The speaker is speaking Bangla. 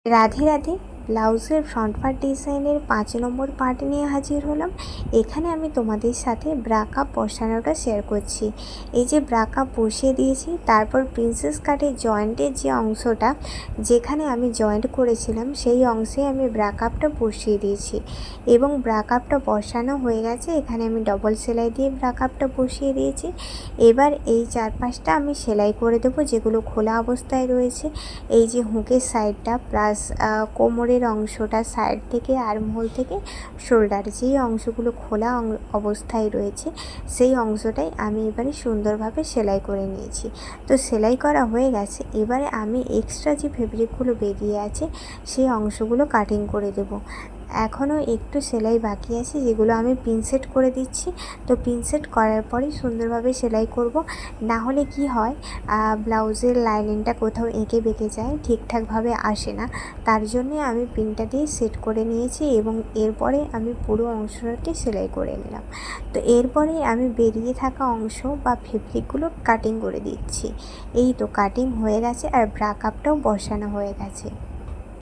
রাধে রাধে। ব্লাউজের ফ্রন্ট পার্ট ডিজাইনের 5 নম্বর পার্ট নিয়ে হাজির হলাম। এখানে আমি তোমাদের সাথে ব্রাকাপ বসানোটা শেয়ার করছি। এই যে ব্রাকাপ বসিয়ে দিয়েছি, তারপর প্রিন্সেস কাটের জয়েন্টের যে অংশটা, যেখানে আমি জয়েন্ট করেছিলাম সেই অংশে আমি ব্রাকাপটা বসিয়ে দিয়েছি এবং ব্রাকাপটা বসানো হয়ে গেছে। এখানে আমি ডবল সেলাই দিয়ে ব্রাকাপটা বসিয়ে দিয়েছি। এবার এই চারপাশটা আমি সেলাই করে দেবো, যেগুলো খোলা অবস্থায় রয়েছে। এই যে হুকের সাইডটা প্লাস কোমরের অংশটা, সাইড থেকে আর্মহোল থেকে শোল্ডার, যেই অংশগুলো খোলা অবস্থায় রয়েছে সেই অংশটাই আমি এবারে সুন্দরভাবে সেলাই করে নিয়েছি। তো সেলাই করা হয়ে গেছে। এবারে আমি এক্সট্রা যে ফেব্রিকগুলো বেরিয়ে আছে সেই অংশগুলো কাটিং করে দেব। এখনও একটু সেলাই বাকি আছে, যেগুলো আমি পিনসেট করে দিচ্ছি। তো পিনসেট করার পরেই সুন্দরভাবে সেলাই করব। না হলে কি হয়, ব্লাউজের লাইনিংটা কোথাও এঁকে বেঁকে যায়, ঠিকঠাকভাবে আসে না। তার জন্যে আমি পিনটা দিয়ে সেট করে নিয়েছি এবং এরপরে আমি পুরো অংশটাকে সেলাই করে নিলাম। তো এরপরে আমি বেরিয়ে থাকা অংশ বা ফেব্রিকগুলো কাটিং করে দিচ্ছি। এই তো কাটিং হয়ে গেছে আর ব্রাকাপটাও বসানো হয়ে গেছে।